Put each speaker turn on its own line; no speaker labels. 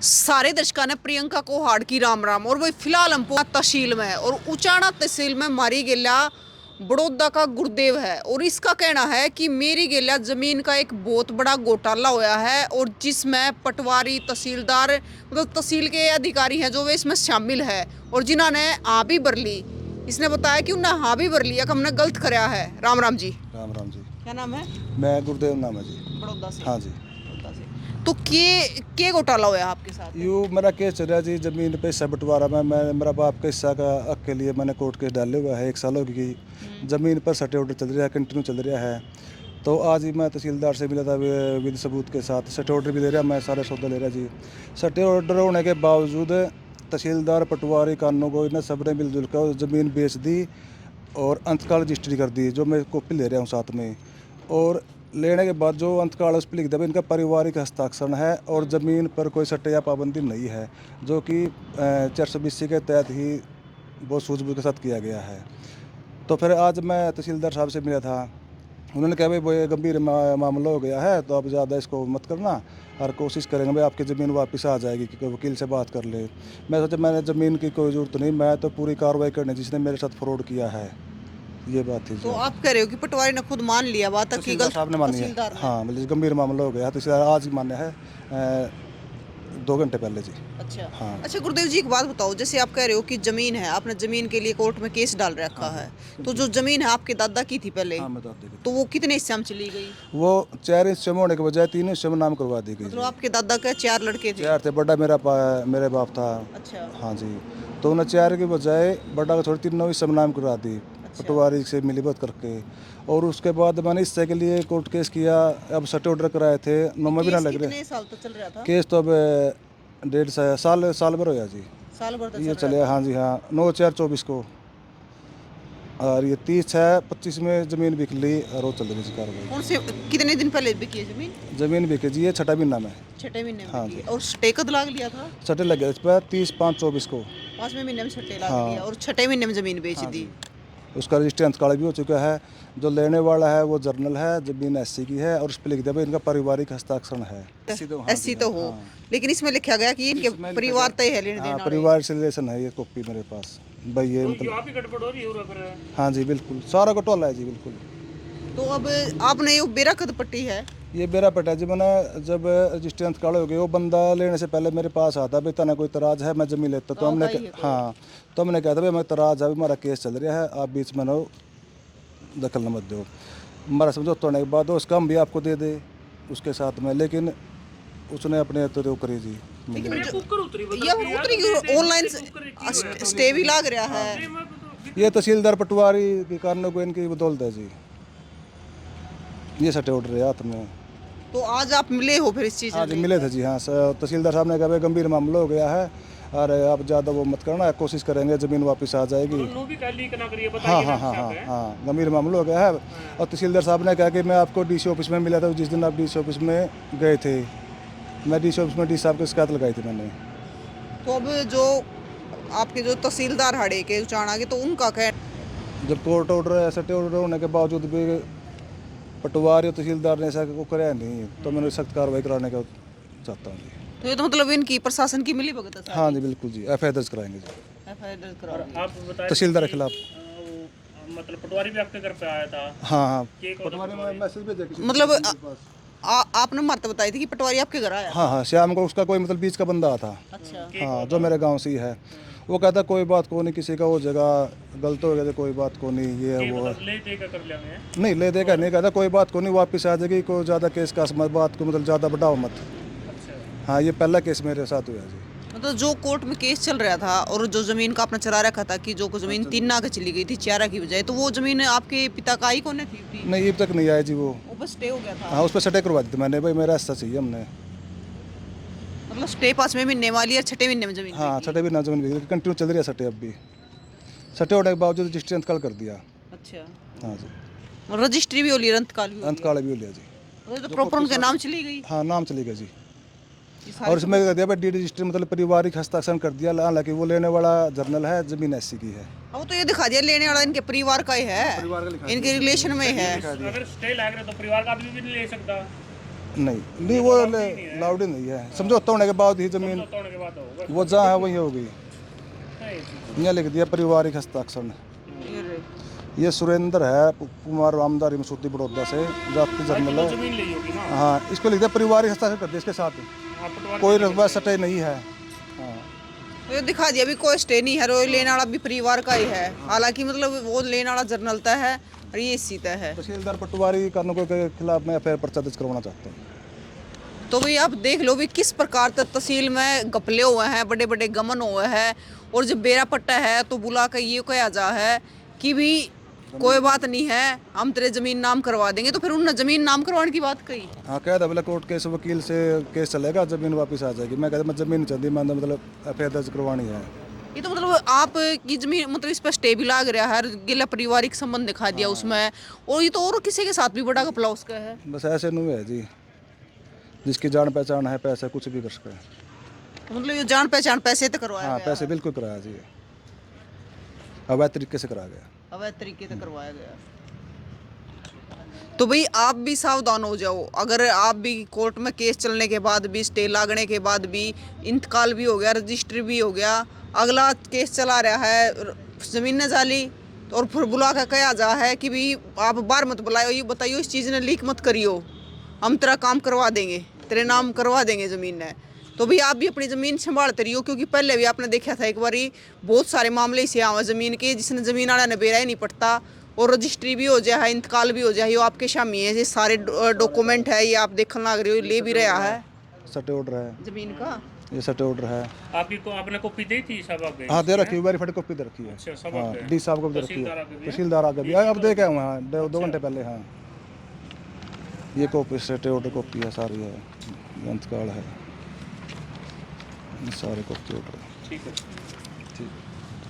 सारे दर्शकों ने प्रियंका को हार्ड की राम राम। और वही फिलहाल हम तहसील में और उचाना तहसील में मारी गेला बड़ौदा का गुरुदेव है। और इसका कहना है कि मेरी गेला जमीन का एक बहुत बड़ा घोटाला होया है और जिसमें पटवारी तहसीलदार मतलब तहसील के अधिकारी हैं जो वे इसमें शामिल है और जिन्होंने हाँ भी भर ली। इसने बताया कि उन्हें हाँ भी भर लिया कि हमने गलत कराया है। राम राम जी।
राम राम जी।
क्या नाम है?
मैं गुरुदेव नाम है जी।
बड़ौदा से।
हाँ जी।
तो के घोटाला होया आपके साथ?
यूँ मेरा केस चल रहा है जी, ज़मीन पे हिस्सा बंटवारा में मैं मेरा बाप के हिस्सा का हक के लिए मैंने कोर्ट केस डाले हुआ है। 1 साल हो गई ज़मीन पर सटे ऑर्डर चल रहा है, कंटिन्यू चल रहा है। तो आज ही मैं तहसीलदार से मिला था विद सबूत के साथ। सटे ऑर्डर भी दे रहा, मैं सारे सौदा ले रहा जी। सटे ऑर्डर होने के बावजूद तहसीलदार पटवारी कानून को इन्हें सब ने मिलजुल कर ज़मीन बेच दी और अंतकाल रजिस्ट्री कर दी, जो मैं कॉपी ले रहा हूँ साथ में। और लेने के बाद जो अंतकाल उस पर लिख दिया इनका पारिवारिक हस्ताक्षर है और ज़मीन पर कोई सट्टे या पाबंदी नहीं है, जो कि 420 के तहत ही बहुत सूझबूझ के साथ किया गया है। तो फिर आज मैं तहसीलदार साहब से मिला था, उन्होंने कहा भाई वो ये गंभीर मामला हो गया है तो आप ज़्यादा इसको मत करना और कोशिश करेंगे भाई आपकी ज़मीन वापस आ जाएगी, क्योंकि वकील से बात कर ले। मैं सोचा मैंने ज़मीन की कोई ज़रूरत नहीं, मैं तो पूरी कार्रवाई करने जिसने मेरे साथ फ्रॉड किया है, ये बात थी।
तो आप कह रहे हो कि पटवारी ने खुद मान लिया बात की गलत
साहब ने मानी है? हाँ, मतलब गंभीर मामला हो गया तो आज ही मान्य है 2 घंटे पहले जी।
अच्छा।
हाँ।
अच्छा गुरुदेव जी, एक बात बताओ, जैसे आप कह रहे हो कि जमीन है, आपने जमीन के लिए कोर्ट में केस डाल रखा है, तो जो जमीन है आपके दादा की थी पहले,
हाँ, मैं दादा की।
तो वो कितने हिस्से में चली गई?
वो 4 हिस्से में होने के बजाय 3 हिस्से में नाम करवा दी गई।
मतलब आपके दादा के 4 लड़के थे?
4 थे, बड़ा मेरे बाप था।
अच्छा।
हाँ जी, तो उन्हें 4 के बजाय बड़ा को छोड़ 3 हिस्से में नाम करवा दी पटवारी से मिलीभगत करके। और उसके बाद मैंने हिस्से के लिए कोर्ट केस किया। अब सटे ऑर्डर कराए थे, 9 में भी ना लग रहे।
कितने साल तक चल रहा था
केस तो अब 1.5 साल भर होया जी।
साल भर तक
ये चले। हाँ जी, हाँ 9/4/24 को। और ये 30/6/25 में ज़मीन बिक ली और वो चल रही थी कार्रवाई।
कौन से कितने दिन पहले बिकी है जमीन?
ज़मीन बिके जी, ये 6ठा महीना में।
6ठे महीने में
हाँ
बिकी
जी।
है। और स्टे कब लाग लिया था?
सटे लग गया इस पर 30/5/24 को।
5वें महीने में छठे लाग
हाँ।
लिया और 6ठे महीने में जमीन बेच दी।
उसका रजिस्ट्री अंतकाल भी हो चुका है। जो लेने वाला है वो जर्नल है, ज़मीन एससी की है और उस पर लिख दिया भाई इनका पारिवारिक हस्ताक्षर है।
ऐसी तो हो, लेकिन इसमें लिखा गया कि इनके परिवार तय है लेने
हाँ,
देना।
परिवार से रिलेशन है, ये कॉपी मेरे पास भाई। ये मतलब
आप ही गड़बड़ हो रही है।
हाँ जी, बिल्कुल सारा घोटाला है जी, बिल्कुल।
तो अब आपने ये बेरा कद पट्टी है?
ये बेरा पटा जी, मैंने जब रजिस्ट्री अंतकाल हो गए वो बंदा लेने से पहले मेरे पास आता भाई तना कोई तराज है, मैं जमीन लेता। तो हमने हाँ, तो हमने कहा था भाई मैं तराज है, हमारा केस चल रहा है, आप बीच में ना दखल न मत दो। हमारा समझौता होने के बाद उसका हम भी आपको दे दे उसके साथ में, लेकिन उसने अपने तो करी जी।
ऑनलाइन स्टे भी लाग रहा है।
ये तहसीलदार पटवारी के कारणों को इनकी बदौलत है जी, ये सटे ऑर्डर है हाथ में।
तो आज आप मिले हो फिर इस चीज़?
हाँ जी, मिले थे जी। हाँ, तहसीलदार साहब ने कहा भाई गंभीर मामला हो गया है और आप ज़्यादा वो मत करना, कोशिश करेंगे ज़मीन वापस आ जाएगी। हाँ हाँ हाँ हाँ हाँ, गंभीर मामला हो गया है। और तहसीलदार साहब ने कहा कि मैं आपको डीसी ऑफिस में मिला था, जिस दिन आप डीसी ऑफिस में गए थे, मैं डीसी ऑफिस में डी साहब की शिकायत लगाई थी मैंने।
तो अब जो आपके जो तहसीलदार हड़े के उचाना के, तो उनका क्या?
जब कोर्ट ऑर्डर सटे ऑर्डर होने के बावजूद भी पटवारी और तहसीलदार ने ऐसा को कराया नहीं, तो मैंने सख्त कार्रवाई कराने का चाहता हूँ जी।
तो ये तो मतलब इनकी प्रशासन की मिली भगत है?
हाँ जी, बिल्कुल जी, FIR दर्ज कराएंगे जी
FIR दर्ज कराओगे?
आप बताएं
तहसीलदार के खिलाफ।
मतलब पटवारी भी आपके घर पे आया था?
हाँ हाँ,
पटवारी में
मैसेज भेजा।
मतलब आपने मत बताई थी कि पटवारी आपके घर आया?
हाँ हाँ, श्याम को उसका कोई मतलब बीच का बंदा था।
अच्छा।
हाँ, जो मेरे गांव से ही है। वो कहता कोई बात को नहीं, किसी का वो जगह गलत हो गया तो कोई बात को नहीं, ये वो है।
ले देकर कर लिया मैं?
नहीं, ले देगा नहीं, कहता कोई बात को नहीं, वापस आ जाएगी, कोई ज़्यादा केस का बात को मतलब ज़्यादा बढ़ाओ मत। हाँ, ये पहला केस मेरे साथ हुआ जी।
मतलब जो कोर्ट में केस चल रहा था और जो जमीन का आपने चला रखा था कि जो जमीन 3 आगे चली गई थी 4 की बजाय, तो वो जमीन आपके पिता का ही कौन थी?
नहीं, अब तक नहीं आया जी वो
बस स्टे हो गया था?
हाँ, उस पर सटे करवा दी थी मैंने, भाई मेरा हिस्सा चाहिए हमने।
मतलब स्टे 5वें महीने वाली और 6ठे महीने में जमीन?
हाँ, सटे भी ना जमीन बिक, कंटिन्यू चल रही है सटे। अब भी सटे होने के बावजूद रजिस्ट्री अंतकाल कर दिया।
अच्छा।
हाँ जी,
रजिस्ट्री भी हो ली, अंतकाल भी?
अंतकाल भी हो लिया जी।
तो प्रॉपर उनके नाम चली गई?
हाँ, नाम चलेगा जी। और इसमें कर दिया भाई डी रजिस्ट्री मतलब पारिवारिक हस्ताक्षर कर दिया, हालांकि वो लेने वाला जर्नल है, जमीन एससी की है।
अब तो ये दिखा दिया लेने वाला इनके परिवार का ही है, इनके रिलेशन में है।
अगर स्टे लग रहा तो परिवार का भी नहीं ले सकता?
नहीं नहीं वो लाउड ही नहीं है, समझौता होने के बाद ही जमीन
तोड़ने के बाद होगा।
वो जहाँ है वही होगी।
नहीं,
यहाँ लिख दिया पारिवारिक हस्ताक्षर ने। ये सुरेंद्र है कुमार रामदारी मसूदी बड़ौदा से, जाति जर्नल है।
जमीन ली होगी ना।
हाँ, इसको लिख दिया पारिवारिक हस्ताक्षर कर दिया इसके साथ,
हाँ, पटवारी
कोई रकबा सटे नहीं है। हाँ
ये दिखा दिया भी कोई स्टे नहीं है, रोई लेने वाला भी परिवार का ही है, हालांकि मतलब वो लेने वाला जर्नल तय है और ये सीता है।
तहसीलदार पटवारी कानून के खिलाफ मैं फिर पर्चा दर्ज करवाना चाहता हूँ।
तो भाई आप देख लो भी किस प्रकार तक तहसील में गपले हुए हैं, बड़े बड़े गमन हुए हैं, और जब बेरा पट्टा है तो बुला कर ये कहा जा है कि भी कोई बात नहीं है, हम तेरे जमीन नाम करवा देंगे। तो फिर उन्होंने जमीन नाम करवाने की बात कही।
हाँ कह था बोले कोर्ट केस वकील से केस चलेगा, जमीन वापस आ जाएगी। मैं कहता मैं जमीन नहीं चाहती, मैं मतलब एफआईआर दर्ज करवानी है।
ये तो मतलब आपकी जमीन मतलब इस पर स्टे भी लाग रहा है, गिला पारिवारिक संबंध दिखा दिया उसमें, और ये तो और किसी के साथ भी बड़ा घपला उसका है।
बस ऐसे नहीं है जी, जिसकी जान पहचान है पैसा कुछ भी कर सकता है।
तो मतलब ये जान पहचान पैसे तो करवाया
हाँ
गया,
पैसे बिल्कुल कराया जी, अवैध तरीके से कराया गया।
अवैध तरीके से करवाया गया। तो भाई आप भी सावधान हो जाओ, अगर आप भी कोर्ट में केस चलने के बाद भी, स्टे लागने के बाद भी, इंतकाल भी हो गया, रजिस्ट्री भी हो गया, अगला केस चला रहा है जमीन जाली, और फिर बुला कर कहा जा है कि भी आप बाहर मत बुलाओ, ये बताइयो इस चीज़ ने लीक मत करियो, हम तेरा काम करवा देंगे, तेरे नाम करवा देंगे ज़मीन है। तो भाई आप भी अपनी ज़मीन संभालते रहियो, क्योंकि पहले भी आपने देखा था एक बारी बहुत सारे मामले से आवे ज़मीन के, जिसने ज़मीन वाला ने बेरा ही नहीं पड़ता, और रजिस्ट्री भी हो जाए, इंतकाल भी हो जाए, ये आपके शामी है, ये सारे डॉक्यूमेंट है, ये आप देखने लग रहे हो, ले भी रहा है
सटे ऑर्डर है,
ज़मीन का।
ये सटे ऑर्डर है।
आपने कॉपी दी थी सब आप गए?
हाँ दे रखी है, वेरीफाइड कॉपी दे रखी है।
अच्छा, सब
हाँ
आप गए?
डी साहब को भी दे रखी
तहसीलदार
है,
आके भी है?
तहसीलदार आगे भी अब देखे हुए हैं 2 घंटे पहले। हाँ ये कॉपी सटे ऑर्डर कॉपी है सारी है, इंतकाल है, ये सारे कॉपी ऑर्डर।
ठीक है।
ठीक।